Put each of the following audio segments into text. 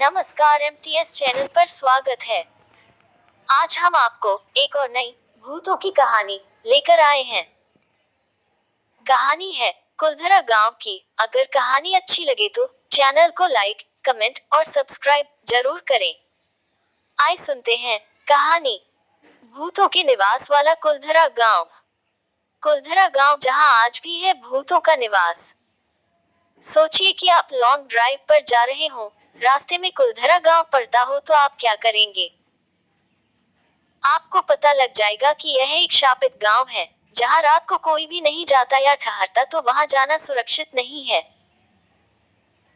नमस्कार, MTS channel पर स्वागत है। आज हम आपको एक और नई भूतों की कहानी लेकर आए हैं। कहानी है कुलधरा गांव की। अगर कहानी अच्छी लगे तो चैनल को लाइक, कमेंट और सब्सक्राइब जरूर करें। आइए सुनते हैं कहानी। भूतों के निवास वाला कुलधरा गांव। कुलधरा गांव जहां आज भी है भूतों का निवास। सोचिए कि आप लॉन्ग ड्राइव पर जा रहे हो, रास्ते में कुलधरा गांव पड़ता हो तो आप क्या करेंगे? आपको पता लग जाएगा कि यह एक शापित गांव है, जहां रात को कोई भी नहीं जाता या ठहरता, तो वहां जाना सुरक्षित नहीं है।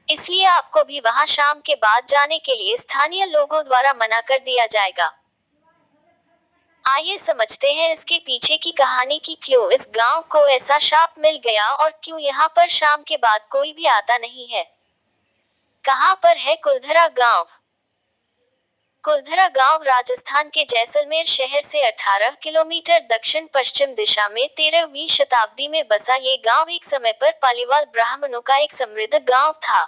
इसलिए आपको भी वहां शाम के बाद जाने के लिए स्थानीय लोगों द्वारा मना कर दिया जाएगा। आइए समझते हैं इसके पीछे की कहानी की क्यों इस गांव को ऐसा शाप मिल गया और क्यों यहाँ पर शाम के बाद कोई भी आता नहीं है। कहाँ पर है कुलधरा गांव? कुलधरा गांव राजस्थान के जैसलमेर शहर से 18 किलोमीटर दक्षिण पश्चिम दिशा में 13वीं शताब्दी में बसा ये गांव एक समय पर पालीवाल ब्राह्मणों का एक समृद्ध गांव था।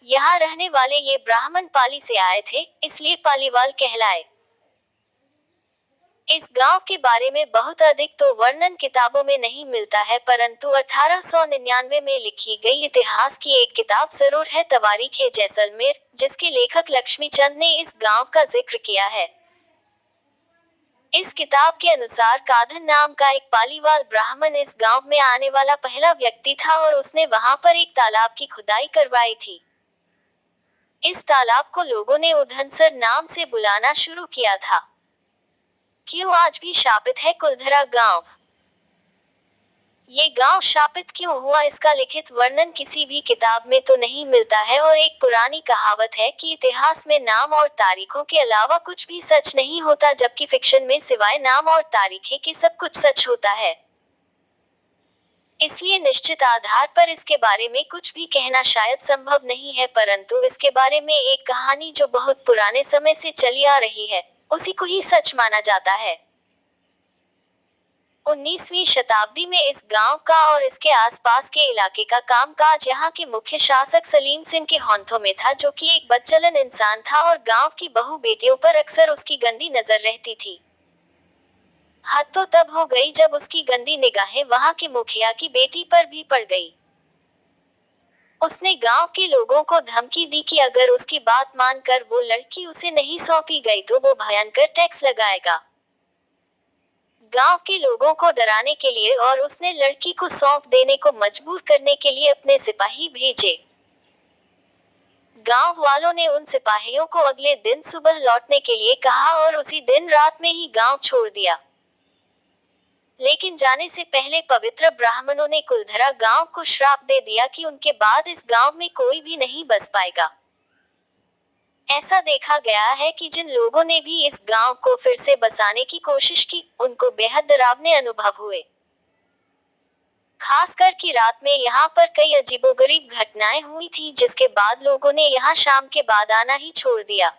यहाँ रहने वाले ये ब्राह्मण पाली से आए थे, इसलिए पालीवाल कहलाए। इस गांव के बारे में बहुत अधिक तो वर्णन किताबों में नहीं मिलता है, परंतु 1899 में लिखी गई इतिहास की एक किताब जरूर है, तवारीख जैसलमेर, जिसके लेखक लक्ष्मीचंद ने इस गांव का जिक्र किया है। इस किताब के अनुसार काधन नाम का एक पालीवाल ब्राह्मण इस गांव में आने वाला पहला व्यक्ति था और उसने वहां पर एक तालाब की खुदाई करवाई थी। इस तालाब को लोगों ने उधनसर नाम से बुलाना शुरू किया था। क्यों आज भी शापित है कुलधरा गांव? ये गांव शापित क्यों हुआ, इसका लिखित वर्णन किसी भी किताब में तो नहीं मिलता है और एक पुरानी कहावत है कि इतिहास में नाम और तारीखों के अलावा कुछ भी सच नहीं होता, जबकि फिक्शन में सिवाय नाम और तारीखें के सब कुछ सच होता है। इसलिए निश्चित आधार पर इसके बारे में कुछ भी कहना शायद संभव नहीं है, परंतु इसके बारे में एक कहानी जो बहुत पुराने समय से चली आ रही है, उसी को ही सच माना जाता है। 19वीं शताब्दी में इस गांव का और इसके आसपास के इलाके का कामकाज यहाँ के मुख्य शासक सलीम सिंह के हाथों में था, जो कि एक बदचलन इंसान था और गांव की बहू बेटियों पर अक्सर उसकी गंदी नजर रहती थी। हद तो तब हो गई जब उसकी गंदी निगाहें वहां के मुखिया की बेटी पर भी पड़ गई। उसने गांव के लोगों को धमकी दी कि अगर उसकी बात मानकर वो लड़की उसे नहीं सौंपी गई तो वो भयंकर टैक्स लगाएगा। गांव के लोगों को डराने के लिए और उसने लड़की को सौंप देने को मजबूर करने के लिए अपने सिपाही भेजे। गांव वालों ने उन सिपाहियों को अगले दिन सुबह लौटने के लिए कहा और उसी दिन रात में ही गांव छोड़ दिया। लेकिन जाने से पहले पवित्र ब्राह्मणों ने कुलधरा गांव को श्राप दे दिया कि उनके बाद इस गांव में कोई भी नहीं बस पाएगा। ऐसा देखा गया है कि जिन लोगों ने भी इस गांव को फिर से बसाने की कोशिश की, उनको बेहद डरावने अनुभव हुए। खासकर कि रात में यहाँ पर कई अजीबोगरीब घटनाएं हुई थी, जिसके बाद लोगों ने यहाँ शाम के बाद आना ही छोड़ दिया।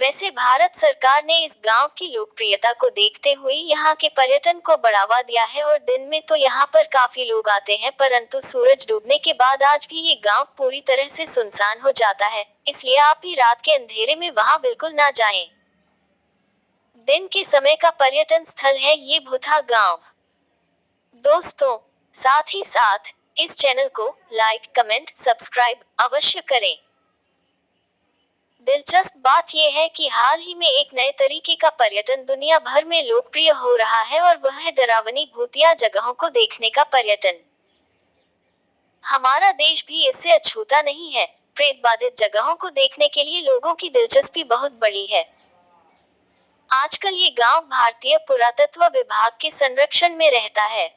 वैसे भारत सरकार ने इस गांव की लोकप्रियता को देखते हुए यहाँ के पर्यटन को बढ़ावा दिया है और दिन में तो यहाँ पर काफी लोग आते हैं, परंतु सूरज डूबने के बाद आज भी ये गांव पूरी तरह से सुनसान हो जाता है, इसलिए आप भी रात के अंधेरे में वहां बिल्कुल ना जाएं। दिन के समय का पर्यटन स्थल है ये भूथा गांव। दोस्तों, साथ ही साथ इस चैनल को लाइक, कमेंट, सब्सक्राइब अवश्य करें। दिलचस्प बात यह है कि हाल ही में एक नए तरीके का पर्यटन दुनिया भर में लोकप्रिय हो रहा है और वह है डरावनी भूतिया जगहों को देखने का पर्यटन। हमारा देश भी इससे अछूता नहीं है। प्रेत बाधित जगहों को देखने के लिए लोगों की दिलचस्पी बहुत बड़ी है। आजकल ये गांव भारतीय पुरातत्व विभाग के संरक्षण में रहता है।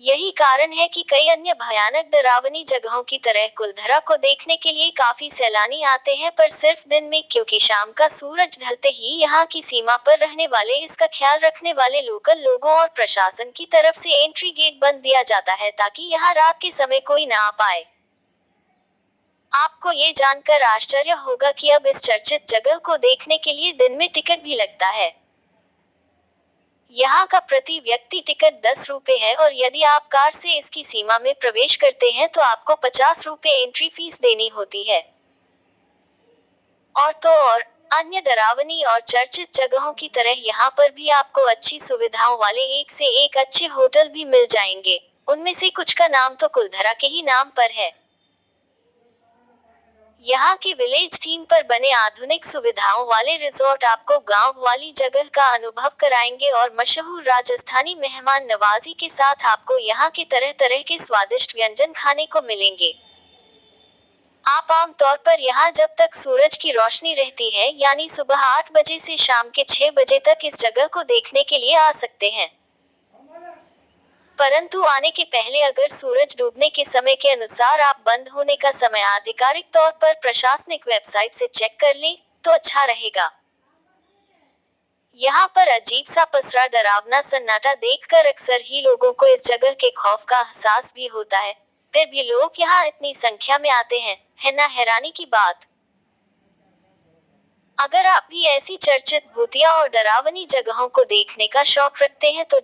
यही कारण है कि कई अन्य भयानक डरावनी जगहों की तरह कुलधरा को देखने के लिए काफी सैलानी आते हैं, पर सिर्फ दिन में, क्योंकि शाम का सूरज ढलते ही यहाँ की सीमा पर रहने वाले, इसका ख्याल रखने वाले लोकल लोगों और प्रशासन की तरफ से एंट्री गेट बंद दिया जाता है ताकि यहाँ रात के समय कोई ना आ पाए। आपको ये जानकर आश्चर्य होगा कि अब इस चर्चित जगह को देखने के लिए दिन में टिकट भी लगता है। यहाँ का प्रति व्यक्ति टिकट 10 रुपए है और यदि आप कार से इसकी सीमा में प्रवेश करते हैं तो आपको 50 रुपए एंट्री फीस देनी होती है। और तो और अन्य डरावनी और चर्चित जगहों की तरह यहाँ पर भी आपको अच्छी सुविधाओं वाले एक से एक अच्छे होटल भी मिल जाएंगे। उनमें से कुछ का नाम तो कुलधरा के ही नाम पर है। यहाँ के विलेज थीम पर बने आधुनिक सुविधाओं वाले रिजॉर्ट आपको गांव वाली जगह का अनुभव कराएंगे और मशहूर राजस्थानी मेहमान नवाजी के साथ आपको यहाँ के तरह तरह के स्वादिष्ट व्यंजन खाने को मिलेंगे। आप आमतौर पर यहाँ जब तक सूरज की रोशनी रहती है यानी सुबह 8 बजे से शाम के 6 बजे तक इस जगह को देखने के लिए आ सकते हैं। परंतु आने के पहले अगर सूरज डूबने के समय के अनुसार आप बंद होने का समय आधिकारिक तौर पर प्रशासनिक वेबसाइट से चेक कर लें तो अच्छा रहेगा। यहाँ पर अजीब सा पसरा डरावना सन्नाटा देखकर अक्सर ही लोगों को इस जगह के खौफ का एहसास भी होता है, फिर भी लोग यहाँ इतनी संख्या में आते हैं, है ना हैरानी की बात। अगर आप भी ऐसी चर्चित भूतिया और डरावनी जगहों को देखने का शौक रखते हैं तो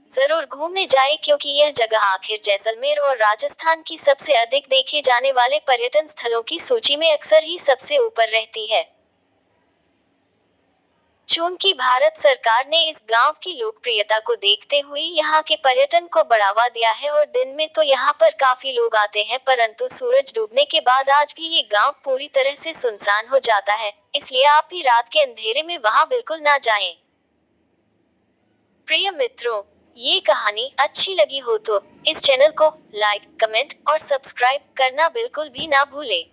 जरूर घूमने जाए क्योंकि यह जगह आखिर जैसलमेर और राजस्थान की सबसे अधिक देखे जाने वाले पर्यटन स्थलों की सूची में अक्सर ही सबसे ऊपर रहती है। चूंकि भारत सरकार ने इस गांव की लोकप्रियता को देखते हुए यहाँ के पर्यटन को बढ़ावा दिया है और दिन में तो यहाँ पर काफी लोग आते हैं, परंतु सूरज डूबने के बाद आज भी ये गांव पूरी तरह से सुनसान हो जाता है, इसलिए आप भी रात के अंधेरे में वहां बिल्कुल ना जाएं। प्रिय मित्रों, ये कहानी अच्छी लगी हो तो इस चैनल को लाइक, कमेंट और सब्सक्राइब करना बिल्कुल भी ना भूलें।